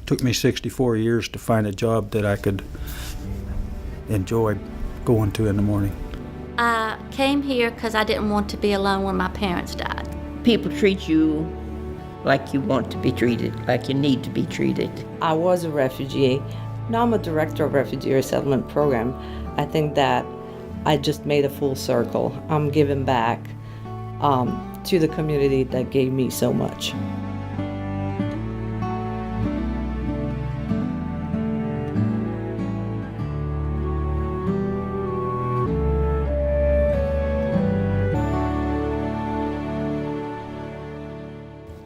Took me 64 years to find a job that I could enjoy going to in the morning. I came here because I didn't want to be alone when my parents died. People treat you like you want to be treated, like you need to be treated. I was a refugee. Now I'm a director of refugee resettlement program. I think that I just made a full circle. I'm giving back to the community that gave me so much.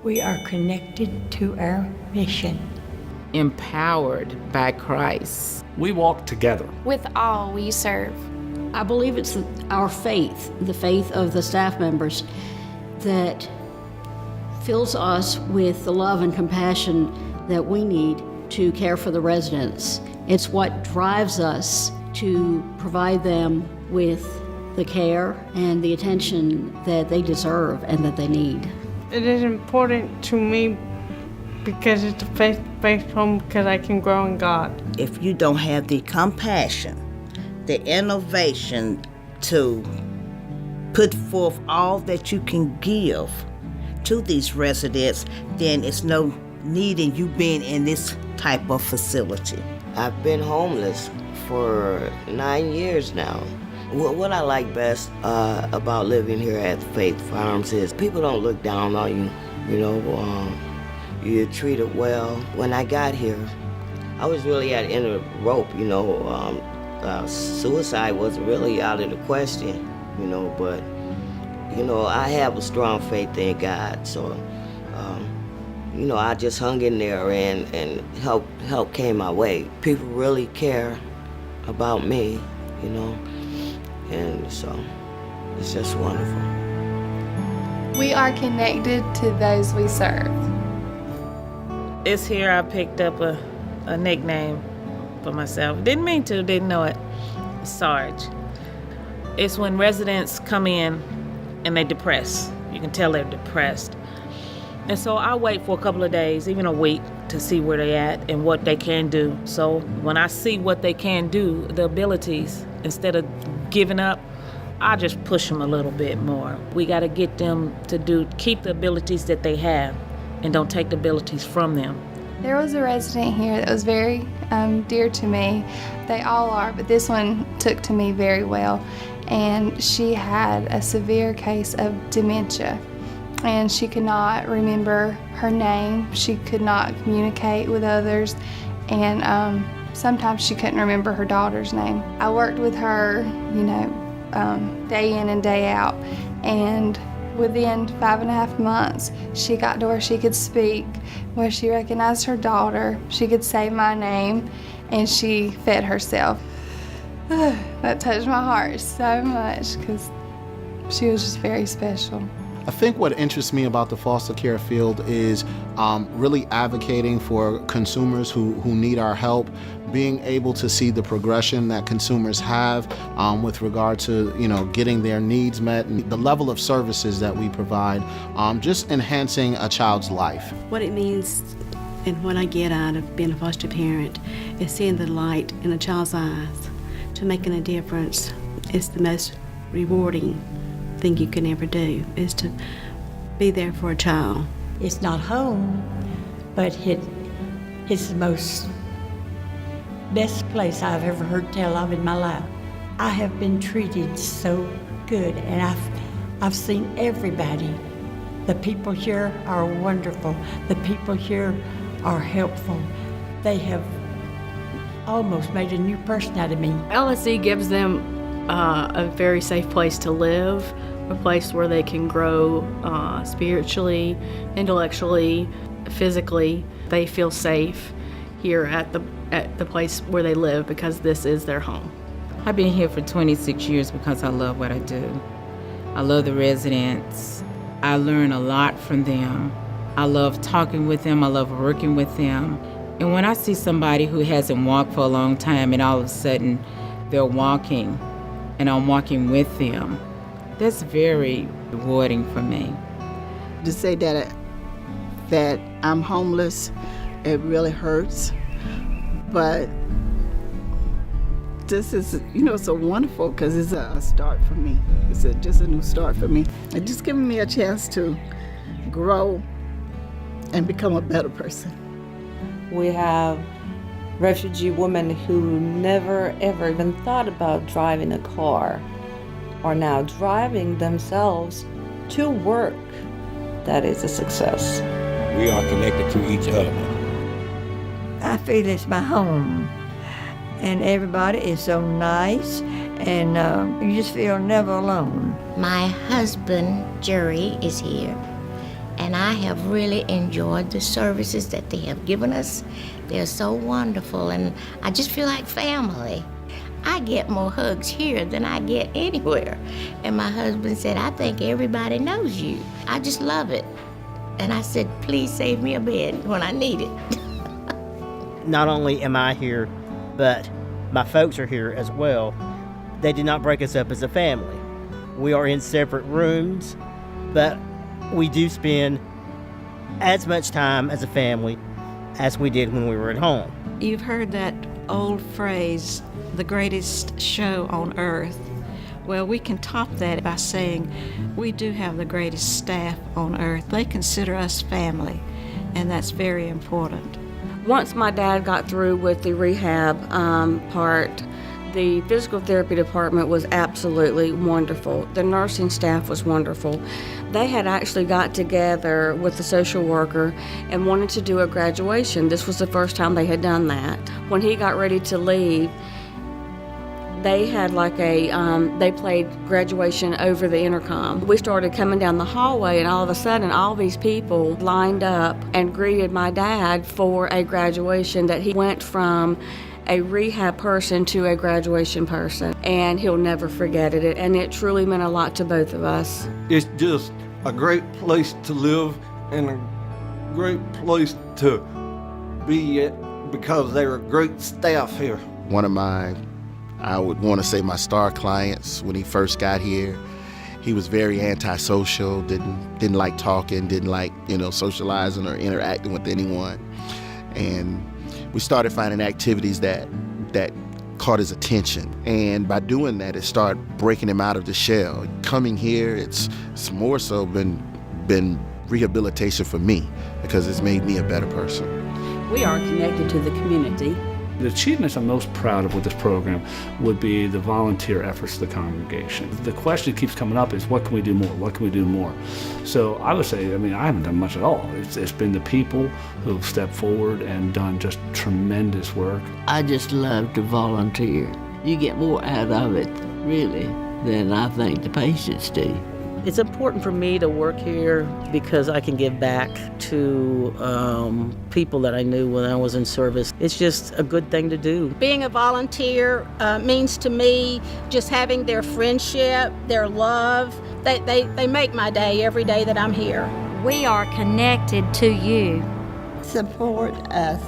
We are connected to our mission. Empowered by Christ. We walk together. With all we serve. I believe it's our faith, the faith of the staff members, that fills us with the love and compassion that we need to care for the residents. It's what drives us to provide them with the care and the attention that they deserve and that they need. It is important to me because it's a faith-based home because I can grow in God. If you don't have the compassion, the innovation to put forth all that you can give to these residents, then it's no need in you being in this type of facility. I've been homeless for 9 years now. What I like best about living here at Faith Farms is people don't look down on you, you're treated well. When I got here, I was really at the end of the rope, suicide wasn't really out of the question, but, I have a strong faith in God, so, I just hung in there and help came my way. People really care about me, and so it's just wonderful. We are connected to those we serve. It's here I picked up a nickname for myself. Didn't mean to, didn't know it. Sarge. It's when residents come in and they're depressed. You can tell they're depressed. And so I wait for a couple of days, even a week, to see where they're at and what they can do. So when I see what they can do, the abilities, instead of giving up, I just push them a little bit more. We got to get them to keep the abilities that they have and don't take the abilities from them. There was a resident here that was very dear to me. They all are, but this one took to me very well. And she had a severe case of dementia. And she could not remember her name. She could not communicate with others. And sometimes she couldn't remember her daughter's name. I worked with her, day in and day out. And within 5.5 months, she got to where she could speak, where she recognized her daughter. She could say my name, and she fed herself. That touched my heart so much because she was just very special. I think what interests me about the foster care field is really advocating for consumers who need our help, being able to see the progression that consumers have with regard to getting their needs met, and the level of services that we provide, just enhancing a child's life. What it means and what I get out of being a foster parent is seeing the light in a child's eyes to making a difference. It's the most rewarding thing you can ever do, is to be there for a child. It's not home, but it's the most best place I've ever heard tell of in my life. I have been treated so good, and I've seen everybody. The people here are wonderful. The people here are helpful. They have almost made a new person out of me. LSC gives them a very safe place to live, a place where they can grow spiritually, intellectually, physically. They feel safe here at the place where they live because this is their home. I've been here for 26 years because I love what I do. I love the residents. I learn a lot from them. I love talking with them. I love working with them. And when I see somebody who hasn't walked for a long time and all of a sudden they're walking and I'm walking with them, that's very rewarding for me. To say that I'm homeless It really hurts. But this is, so wonderful because it's a start for me. It's just a new start for me. It's just giving me a chance to grow and become a better person. We have refugee women who never ever even thought about driving a car are now driving themselves to work. That is a success. We are connected to each other. I feel it's my home, and everybody is so nice, and you just feel never alone. My husband, Jerry, is here, and I have really enjoyed the services that they have given us. They're so wonderful, and I just feel like family. I get more hugs here than I get anywhere. And my husband said, I think everybody knows you. I just love it. And I said, please save me a bed when I need it. Not only am I here, but my folks are here as well. They did not break us up as a family. We are in separate rooms, but we do spend as much time as a family as we did when we were at home. You've heard that old phrase, the greatest show on earth. Well, we can top that by saying we do have the greatest staff on earth. They consider us family, and that's very important. Once my dad got through with the rehab part, the physical therapy department was absolutely wonderful. The nursing staff was wonderful. They had actually got together with the social worker and wanted to do a graduation. This was the first time they had done that. When he got ready to leave, they had they played graduation over the intercom. We started coming down the hallway, and all of a sudden all these people lined up and greeted my dad for a graduation, that he went from a rehab person to a graduation person, and he'll never forget it. And it truly meant a lot to both of us. It's just a great place to live and a great place to be at because they're a great staff here. One of I would want to say my star clients when he first got here, he was very antisocial, didn't like talking, didn't like, socializing or interacting with anyone. And we started finding activities that caught his attention. And by doing that, it started breaking him out of the shell. Coming here, it's more so been rehabilitation for me because it's made me a better person. We are connected to the community. The achievements I'm most proud of with this program would be the volunteer efforts of the congregation. The question that keeps coming up is, what can we do more? What can we do more? So I would say, I haven't done much at all. It's been the people who've stepped forward and done just tremendous work. I just love to volunteer. You get more out of it, really, than I think the patients do. It's important for me to work here because I can give back to people that I knew when I was in service. It's just a good thing to do. Being a volunteer means to me just having their friendship, their love. They make my day every day that I'm here. We are connected to you. Support us.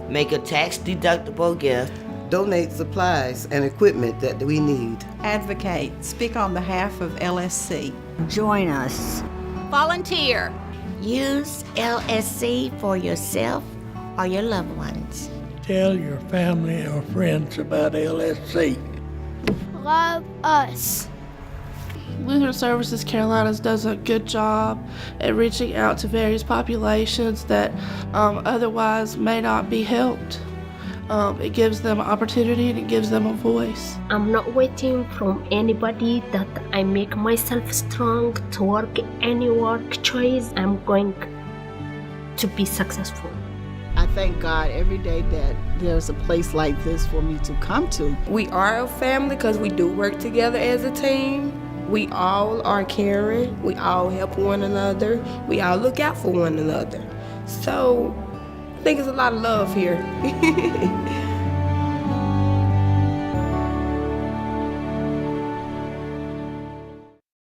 Make a tax-deductible gift. Donate supplies and equipment that we need. Advocate. Speak on behalf of LSC. Join us. Volunteer. Use LSC for yourself or your loved ones. Tell your family or friends about LSC. Love us. Lutheran Services Carolinas does a good job at reaching out to various populations that otherwise may not be helped. It gives them opportunity and it gives them a voice. I'm not waiting from anybody that I make myself strong to work any work choice. I'm going to be successful. I thank God every day that there's a place like this for me to come to. We are a family because we do work together as a team. We all are caring. We all help one another. We all look out for one another. So I think it's a lot of love here.